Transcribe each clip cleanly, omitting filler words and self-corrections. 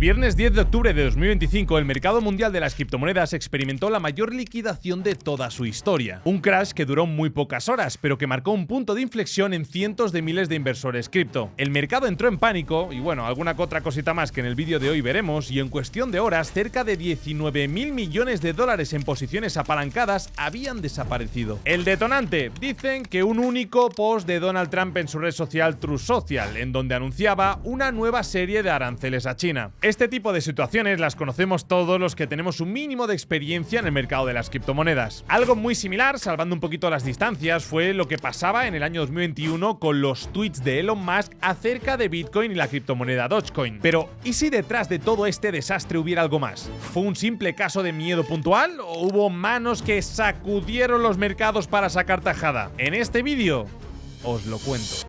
viernes 10 de octubre de 2025, el mercado mundial de las criptomonedas experimentó la mayor liquidación de toda su historia. Un crash que duró muy pocas horas, pero que marcó un punto de inflexión en cientos de miles de inversores cripto. El mercado entró en pánico, y bueno, alguna otra cosita más que en el vídeo de hoy veremos, y en cuestión de horas, cerca de 19.000 millones de dólares en posiciones apalancadas habían desaparecido. El detonante, dicen que un único post de Donald Trump en su red social Truth Social, en donde anunciaba una nueva serie de aranceles a China. Este tipo de situaciones las conocemos todos los que tenemos un mínimo de experiencia en el mercado de las criptomonedas. Algo muy similar, salvando un poquito las distancias, fue lo que pasaba en el año 2021 con los tweets de Elon Musk acerca de Bitcoin y la criptomoneda Dogecoin. Pero, ¿y si detrás de todo este desastre hubiera algo más? ¿Fue un simple caso de miedo puntual o hubo manos que sacudieron los mercados para sacar tajada? En este vídeo os lo cuento.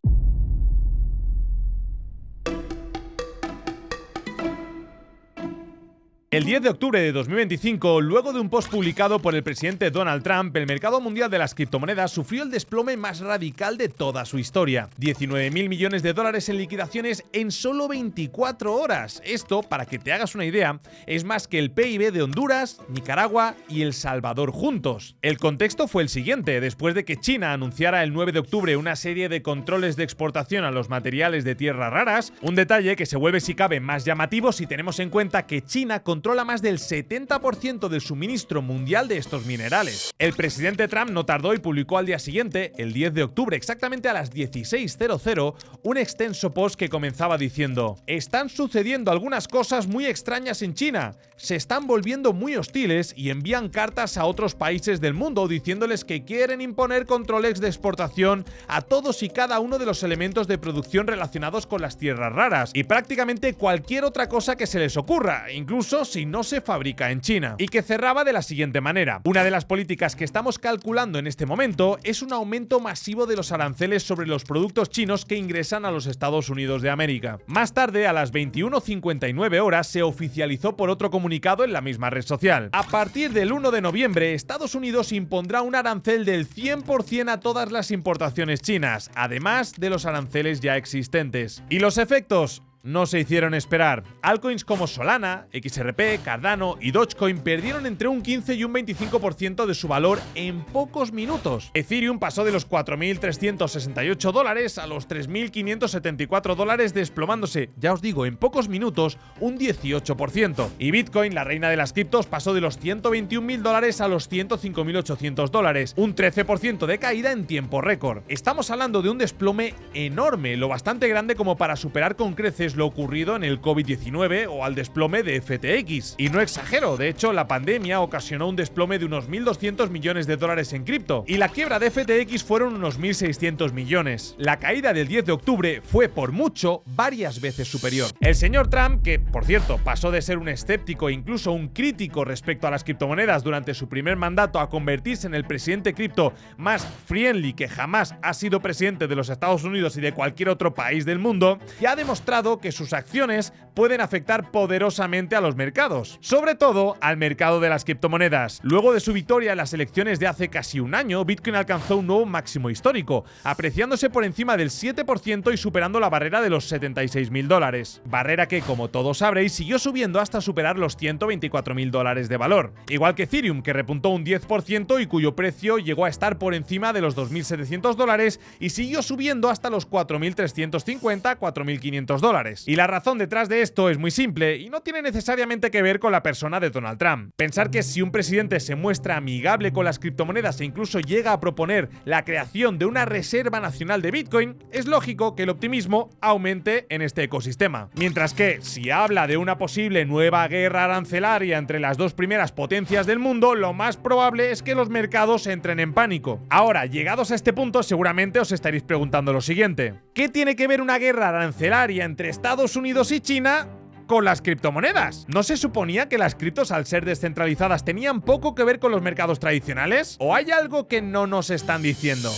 El 10 de octubre de 2025, luego de un post publicado por el presidente Donald Trump, el mercado mundial de las criptomonedas sufrió el desplome más radical de toda su historia. 19.000 millones de dólares en liquidaciones en solo 24 horas. Esto, para que te hagas una idea, es más que el PIB de Honduras, Nicaragua y El Salvador juntos. El contexto fue el siguiente: después de que China anunciara el 9 de octubre una serie de controles de exportación a los materiales de tierras raras, un detalle que se vuelve si cabe más llamativo si tenemos en cuenta que China controla más del 70% del suministro mundial de estos minerales. El presidente Trump no tardó y publicó al día siguiente, el 10 de octubre, exactamente a las 16:00, un extenso post que comenzaba diciendo: están sucediendo algunas cosas muy extrañas en China, se están volviendo muy hostiles y envían cartas a otros países del mundo diciéndoles que quieren imponer controles de exportación a todos y cada uno de los elementos de producción relacionados con las tierras raras y prácticamente cualquier otra cosa que se les ocurra, incluso si no se fabrica en China. Y que cerraba de la siguiente manera: una de las políticas que estamos calculando en este momento es un aumento masivo de los aranceles sobre los productos chinos que ingresan a los Estados Unidos de América. Más tarde, a las 21:59 horas, se oficializó por otro comunicado en la misma red social. A partir del 1 de noviembre, Estados Unidos impondrá un arancel del 100% a todas las importaciones chinas, además de los aranceles ya existentes. ¿Y los efectos? No se hicieron esperar. Altcoins como Solana, XRP, Cardano y Dogecoin perdieron entre un 15 y un 25% de su valor en pocos minutos. Ethereum pasó de los $4.368 a los $3.574, desplomándose, ya os digo, en pocos minutos, un 18%. Y Bitcoin, la reina de las criptos, pasó de los $121.000 a los $105.800, un 13% de caída en tiempo récord. Estamos hablando de un desplome enorme, lo bastante grande como para superar con creces lo ocurrido en el COVID-19 o al desplome de FTX. Y no exagero, de hecho la pandemia ocasionó un desplome de unos 1.200 millones de dólares en cripto y la quiebra de FTX fueron unos 1.600 millones. La caída del 10 de octubre fue por mucho varias veces superior. El señor Trump, que por cierto pasó de ser un escéptico e incluso un crítico respecto a las criptomonedas durante su primer mandato a convertirse en el presidente cripto más friendly que jamás ha sido presidente de los Estados Unidos y de cualquier otro país del mundo, ya ha demostrado que sus acciones pueden afectar poderosamente a los mercados, sobre todo al mercado de las criptomonedas. Luego de su victoria en las elecciones de hace casi un año, Bitcoin alcanzó un nuevo máximo histórico, apreciándose por encima del 7% y superando la barrera de los $76.000. Barrera que, como todos sabréis, siguió subiendo hasta superar los $124.000 de valor. Igual que Ethereum, que repuntó un 10% y cuyo precio llegó a estar por encima de los $2.700 y siguió subiendo hasta los $4.350, $4.500. Y la razón detrás de esto es muy simple y no tiene necesariamente que ver con la persona de Donald Trump. Pensar que si un presidente se muestra amigable con las criptomonedas e incluso llega a proponer la creación de una reserva nacional de Bitcoin, es lógico que el optimismo aumente en este ecosistema. Mientras que, si habla de una posible nueva guerra arancelaria entre las dos primeras potencias del mundo, lo más probable es que los mercados entren en pánico. Ahora, llegados a este punto, seguramente os estaréis preguntando lo siguiente: ¿qué tiene que ver una guerra arancelaria entre Estados Unidos y China con las criptomonedas? ¿No se suponía que las criptos, al ser descentralizadas, tenían poco que ver con los mercados tradicionales? ¿O hay algo que no nos están diciendo?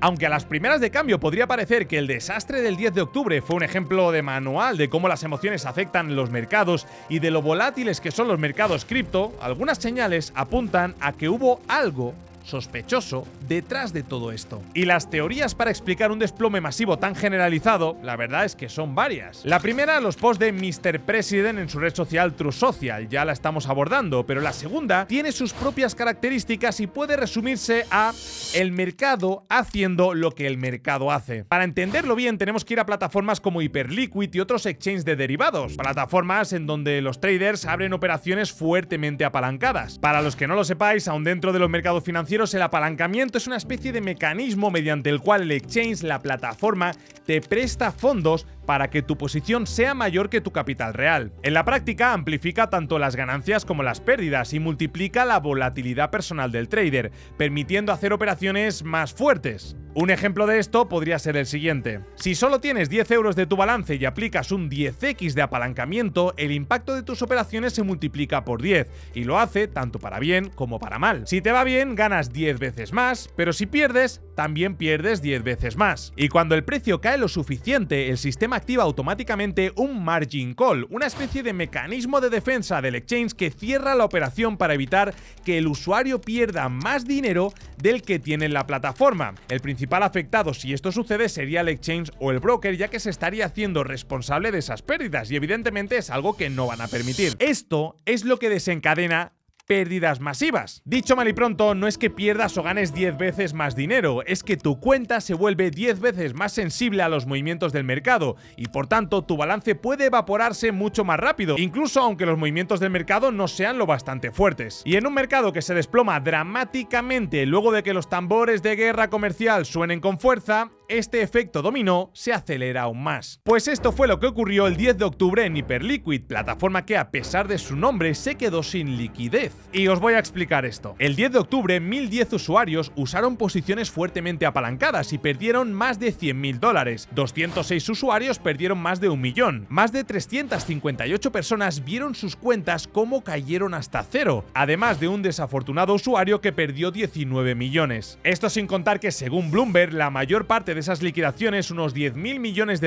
Aunque a las primeras de cambio podría parecer que el desastre del 10 de octubre fue un ejemplo de manual de cómo las emociones afectan los mercados y de lo volátiles que son los mercados cripto, algunas señales apuntan a que hubo algo sospechoso detrás de todo esto? Y las teorías para explicar un desplome masivo tan generalizado, la verdad es que son varias. La primera, los posts de Mr. President en su red social Truth Social, ya la estamos abordando, pero la segunda tiene sus propias características y puede resumirse a el mercado haciendo lo que el mercado hace. Para entenderlo bien tenemos que ir a plataformas como Hyperliquid y otros exchanges de derivados, plataformas en donde los traders abren operaciones fuertemente apalancadas. Para los que no lo sepáis, aún dentro de los mercados financieros, el apalancamiento es una especie de mecanismo mediante el cual el exchange, la plataforma, te presta fondos para que tu posición sea mayor que tu capital real. En la práctica, amplifica tanto las ganancias como las pérdidas y multiplica la volatilidad personal del trader, permitiendo hacer operaciones más fuertes. Un ejemplo de esto podría ser el siguiente. Si solo tienes 10 euros de tu balance y aplicas un 10x de apalancamiento, el impacto de tus operaciones se multiplica por 10 y lo hace tanto para bien como para mal. Si te va bien, ganas 10 veces más, pero si pierdes, también pierdes 10 veces más. Y cuando el precio cae lo suficiente, el sistema activa automáticamente un margin call, una especie de mecanismo de defensa del exchange que cierra la operación para evitar que el usuario pierda más dinero del que tiene en la plataforma. El principal afectado si esto sucede sería el exchange o el broker, ya que se estaría haciendo responsable de esas pérdidas y evidentemente es algo que no van a permitir. Esto es lo que desencadena pérdidas masivas. Dicho mal y pronto, no es que pierdas o ganes 10 veces más dinero, es que tu cuenta se vuelve 10 veces más sensible a los movimientos del mercado y por tanto tu balance puede evaporarse mucho más rápido, incluso aunque los movimientos del mercado no sean lo bastante fuertes. Y en un mercado que se desploma dramáticamente luego de que los tambores de guerra comercial suenen con fuerza, este efecto dominó se acelera aún más. Pues esto fue lo que ocurrió el 10 de octubre en Hyperliquid, plataforma que a pesar de su nombre se quedó sin liquidez. Y os voy a explicar esto. El 10 de octubre, 1010 usuarios usaron posiciones fuertemente apalancadas y perdieron más de $100.000. 206 usuarios perdieron más de 1 millón. Más de 358 personas vieron sus cuentas cómo cayeron hasta cero, además de un desafortunado usuario que perdió 19 millones. Esto sin contar que según Bloomberg, la mayor parte de esas liquidaciones, unos $10.000 millones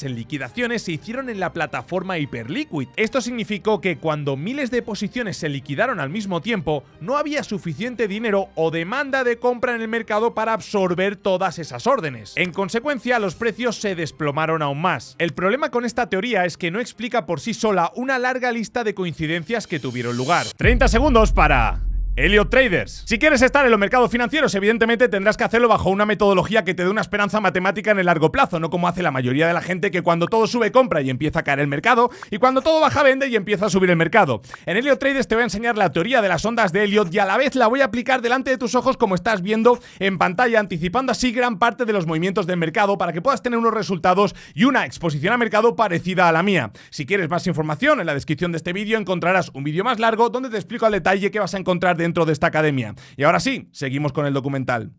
en liquidaciones, se hicieron en la plataforma Hyperliquid. Esto significó que cuando miles de posiciones se liquidaron al mismo tiempo, no había suficiente dinero o demanda de compra en el mercado para absorber todas esas órdenes. En consecuencia, los precios se desplomaron aún más. El problema con esta teoría es que no explica por sí sola una larga lista de coincidencias que tuvieron lugar. 30 segundos para Elliott Traders. Si quieres estar en los mercados financieros, evidentemente tendrás que hacerlo bajo una metodología que te dé una esperanza matemática en el largo plazo, no como hace la mayoría de la gente que cuando todo sube compra y empieza a caer el mercado, y cuando todo baja vende y empieza a subir el mercado. En Elliott Traders te voy a enseñar la teoría de las ondas de Elliott y a la vez la voy a aplicar delante de tus ojos como estás viendo en pantalla, anticipando así gran parte de los movimientos del mercado para que puedas tener unos resultados y una exposición al mercado parecida a la mía. Si quieres más información, en la descripción de este vídeo encontrarás un vídeo más largo donde te explico al detalle qué vas a encontrar dentro de esta academia. Y ahora sí, seguimos con el documental.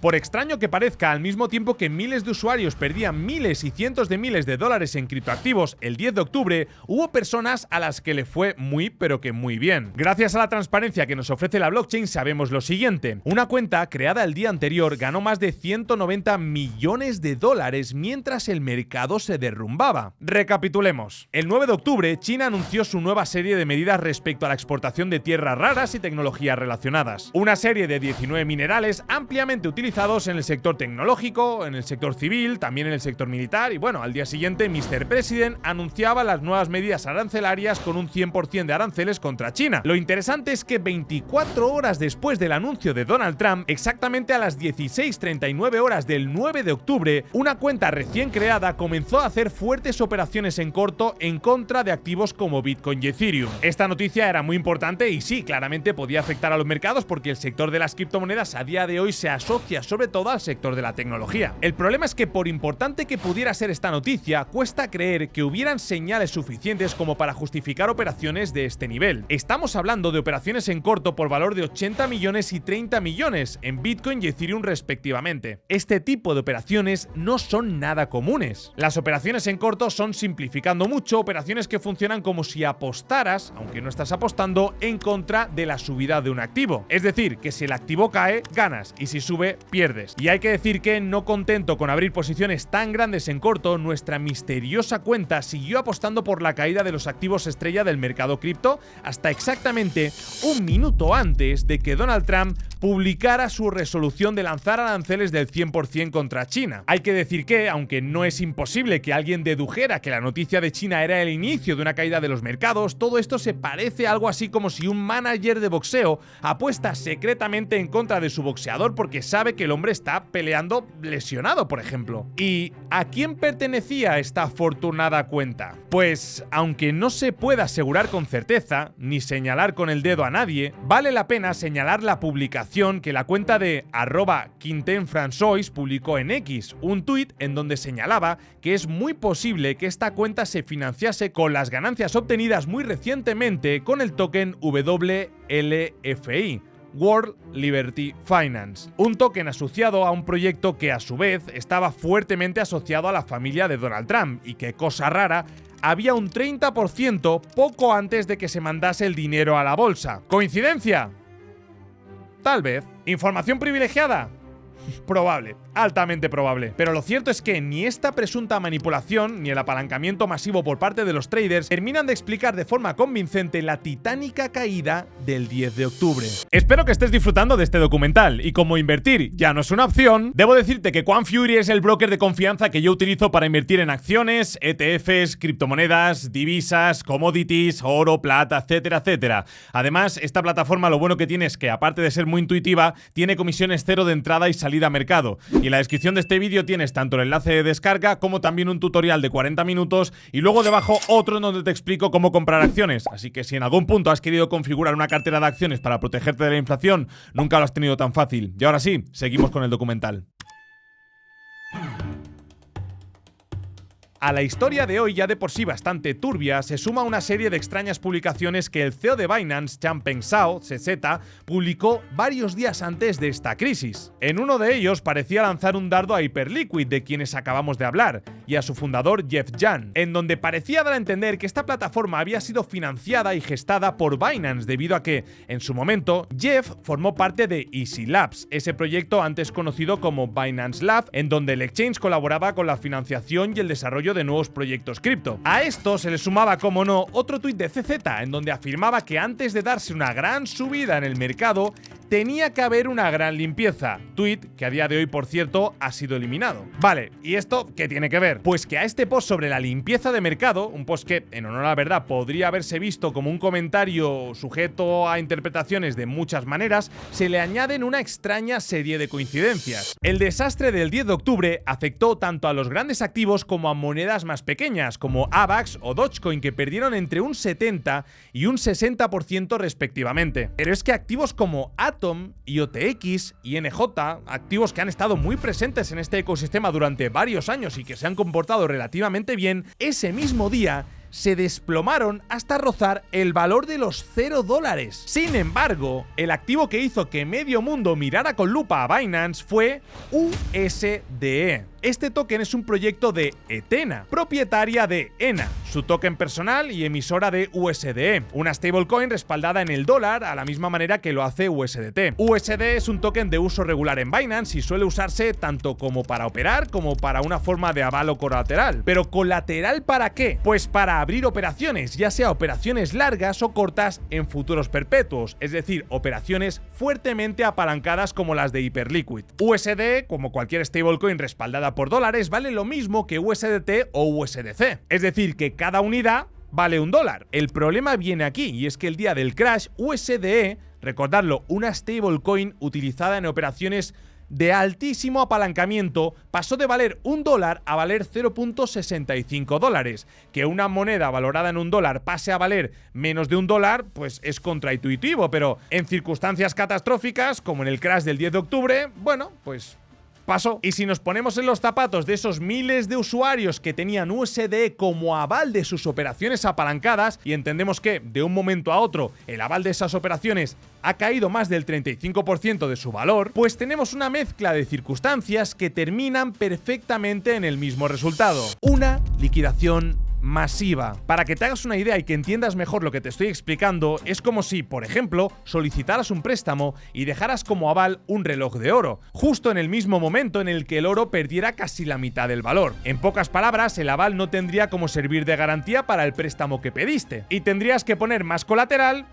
Por extraño que parezca, al mismo tiempo que miles de usuarios perdían miles y cientos de miles de dólares en criptoactivos el 10 de octubre, hubo personas a las que le fue muy pero que muy bien. Gracias a la transparencia que nos ofrece la blockchain sabemos lo siguiente. Una cuenta creada el día anterior ganó más de 190 millones de dólares mientras el mercado se derrumbaba. Recapitulemos. El 9 de octubre, China anunció su nueva serie de medidas respecto a la exportación de tierras raras y tecnologías relacionadas. Una serie de 19 minerales ampliamente utilizados en el sector tecnológico, en el sector civil, también en el sector militar y bueno, al día siguiente Mr. President anunciaba las nuevas medidas arancelarias con un 100% de aranceles contra China. Lo interesante es que 24 horas después del anuncio de Donald Trump, exactamente a las 16:39 horas del 9 de octubre, una cuenta recién creada comenzó a hacer fuertes operaciones en corto en contra de activos como Bitcoin y Ethereum. Esta noticia era muy importante y sí, claramente podía afectar a los mercados porque el sector de las criptomonedas a día de hoy se asocia sobre todo al sector de la tecnología. El problema es que por importante que pudiera ser esta noticia, cuesta creer que hubieran señales suficientes como para justificar operaciones de este nivel. Estamos hablando de operaciones en corto por valor de 80 millones y 30 millones en Bitcoin y Ethereum respectivamente. Este tipo de operaciones no son nada comunes. Las operaciones en corto son, simplificando mucho, operaciones que funcionan como si apostaras, aunque no estás apostando, en contra de la subida de un activo. Es decir, que si el activo cae, ganas y si sube, pierdes. Y hay que decir que, no contento con abrir posiciones tan grandes en corto, nuestra misteriosa cuenta siguió apostando por la caída de los activos estrella del mercado cripto hasta exactamente un minuto antes de que Donald Trump publicara su resolución de lanzar aranceles del 100% contra China. Hay que decir que, aunque no es imposible que alguien dedujera que la noticia de China era el inicio de una caída de los mercados, todo esto se parece a algo así como si un manager de boxeo apuesta secretamente en contra de su boxeador porque sabe que el hombre está peleando lesionado, por ejemplo. ¿Y a quién pertenecía esta afortunada cuenta? Pues, aunque no se pueda asegurar con certeza, ni señalar con el dedo a nadie, vale la pena señalar la publicación que la cuenta de @QuintenFrancois publicó en X, un tuit en donde señalaba que es muy posible que esta cuenta se financiase con las ganancias obtenidas muy recientemente con el token WLFI. World Liberty Finance, un token asociado a un proyecto que a su vez estaba fuertemente asociado a la familia de Donald Trump y que, cosa rara, había un 30% poco antes de que se mandase el dinero a la bolsa. ¿Coincidencia? Tal vez. ¿Información privilegiada? Probable, altamente probable. Pero lo cierto es que ni esta presunta manipulación ni el apalancamiento masivo por parte de los traders terminan de explicar de forma convincente la titánica caída del 10 de octubre. Espero que estés disfrutando de este documental, y como invertir ya no es una opción, debo decirte que QuantFury es el broker de confianza que yo utilizo para invertir en acciones, ETFs, criptomonedas, divisas, commodities, oro, plata, etcétera, etcétera. Además, esta plataforma lo bueno que tiene es que, aparte de ser muy intuitiva, tiene comisiones cero de entrada y salida a mercado. Y en la descripción de este vídeo tienes tanto el enlace de descarga como también un tutorial de 40 minutos y luego debajo otro en donde te explico cómo comprar acciones. Así que si en algún punto has querido configurar una cartera de acciones para protegerte de la inflación, nunca lo has tenido tan fácil. Y ahora sí, seguimos con el documental. A la historia de hoy, ya de por sí bastante turbia, se suma una serie de extrañas publicaciones que el CEO de Binance, Changpeng Zhao, CZ, publicó varios días antes de esta crisis. En uno de ellos parecía lanzar un dardo a Hyperliquid, de quienes acabamos de hablar, y a su fundador Jeff Yan, en donde parecía dar a entender que esta plataforma había sido financiada y gestada por Binance debido a que, en su momento, Jeff formó parte de Easy Labs, ese proyecto antes conocido como Binance Lab, en donde el exchange colaboraba con la financiación y el desarrollo de nuevos proyectos cripto. A esto se le sumaba, como no, otro tuit de CZ en donde afirmaba que antes de darse una gran subida en el mercado tenía que haber una gran limpieza. Tuit que a día de hoy, por cierto, ha sido eliminado. Vale, ¿y esto qué tiene que ver? Pues que a este post sobre la limpieza de mercado, un post que, en honor a la verdad, podría haberse visto como un comentario sujeto a interpretaciones de muchas maneras, se le añaden una extraña serie de coincidencias. El desastre del 10 de octubre afectó tanto a los grandes activos como a monedas más pequeñas, como AVAX o Dogecoin, que perdieron entre un 70 y un 60% respectivamente. Pero es que activos como Atom, IOTX, INJ, activos que han estado muy presentes en este ecosistema durante varios años y que se han comportado relativamente bien, ese mismo día se desplomaron hasta rozar el valor de los $0. Sin embargo, el activo que hizo que medio mundo mirara con lupa a Binance fue USDE. Este token es un proyecto de Ethena, propietaria de ENA, su token personal y emisora de USDE, una stablecoin respaldada en el dólar a la misma manera que lo hace USDT. USDE es un token de uso regular en Binance y suele usarse tanto como para operar como para una forma de avalo colateral. ¿Pero colateral para qué? Pues para abrir operaciones, ya sea operaciones largas o cortas en futuros perpetuos, es decir, operaciones fuertemente apalancadas como las de Hyperliquid. USDE, como cualquier stablecoin respaldada por dólares, vale lo mismo que USDT o USDC, es decir, que cada unidad vale $1. El problema viene aquí, y es que el día del crash, USDE, recordadlo, una stablecoin utilizada en operaciones de altísimo apalancamiento, pasó de valer $1 a valer $0.65. Que una moneda valorada en $1 pase a valer menos de $1, pues es contraintuitivo, pero en circunstancias catastróficas, como en el crash del 10 de octubre, bueno, pues pasó. Y si nos ponemos en los zapatos de esos miles de usuarios que tenían USDE como aval de sus operaciones apalancadas, y entendemos que de un momento a otro el aval de esas operaciones ha caído más del 35% de su valor, pues tenemos una mezcla de circunstancias que terminan perfectamente en el mismo resultado: una liquidación masiva. Para que te hagas una idea y que entiendas mejor lo que te estoy explicando, es como si, por ejemplo, solicitaras un préstamo y dejaras como aval un reloj de oro, justo en el mismo momento en el que el oro perdiera casi la mitad del valor. En pocas palabras, el aval no tendría como servir de garantía para el préstamo que pediste, y tendrías que poner más colateral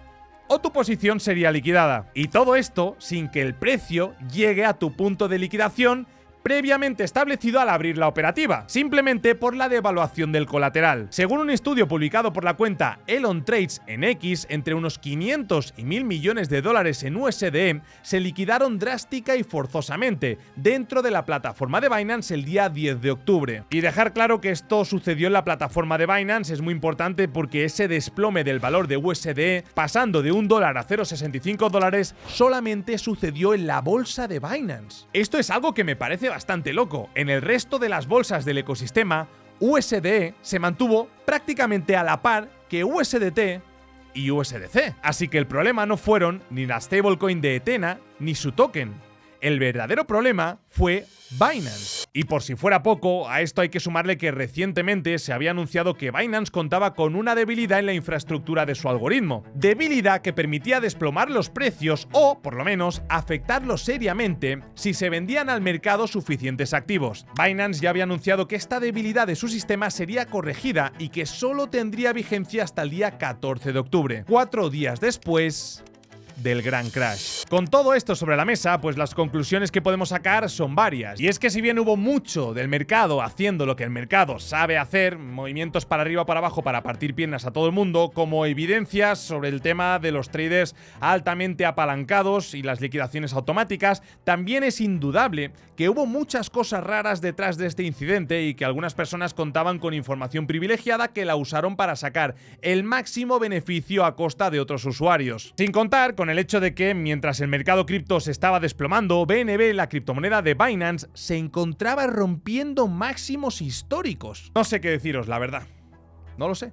o tu posición sería liquidada. Y todo esto sin que el precio llegue a tu punto de liquidación previamente establecido al abrir la operativa, simplemente por la devaluación del colateral. Según un estudio publicado por la cuenta Elon Trades en X, entre unos 500 y 1000 millones de dólares en USD se liquidaron drástica y forzosamente dentro de la plataforma de Binance el día 10 de octubre. Y dejar claro que esto sucedió en la plataforma de Binance es muy importante porque ese desplome del valor de USD, pasando de $1 a 0,65 dólares, solamente sucedió en la bolsa de Binance. Esto es algo que me parece bastante loco. En el resto de las bolsas del ecosistema, USD se mantuvo prácticamente a la par que USDT y USDC. Así que el problema no fueron ni la stablecoin de Ethena ni su token. El verdadero problema fue Binance. Y por si fuera poco, a esto hay que sumarle que recientemente se había anunciado que Binance contaba con una debilidad en la infraestructura de su algoritmo. Debilidad que permitía desplomar los precios o, por lo menos, afectarlos seriamente si se vendían al mercado suficientes activos. Binance ya había anunciado que esta debilidad de su sistema sería corregida y que solo tendría vigencia hasta el día 14 de octubre, 4 días después del gran crash. Con todo esto sobre la mesa, pues las conclusiones que podemos sacar son varias. Y es que si bien hubo mucho del mercado haciendo lo que el mercado sabe hacer, movimientos para arriba o para abajo para partir piernas a todo el mundo, como evidencias sobre el tema de los traders altamente apalancados y las liquidaciones automáticas, también es indudable que hubo muchas cosas raras detrás de este incidente y que algunas personas contaban con información privilegiada que la usaron para sacar el máximo beneficio a costa de otros usuarios. Sin contar con el hecho de que, mientras el mercado cripto se estaba desplomando, BNB, la criptomoneda de Binance, se encontraba rompiendo máximos históricos. No sé qué deciros, la verdad. No lo sé.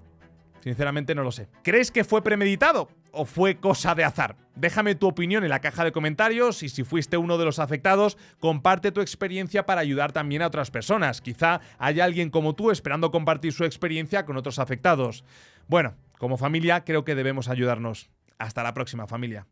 Sinceramente no lo sé. ¿Crees que fue premeditado o fue cosa de azar? Déjame tu opinión en la caja de comentarios y si fuiste uno de los afectados, comparte tu experiencia para ayudar también a otras personas. Quizá haya alguien como tú esperando compartir su experiencia con otros afectados. Bueno, como familia creo que debemos ayudarnos. Hasta la próxima, familia.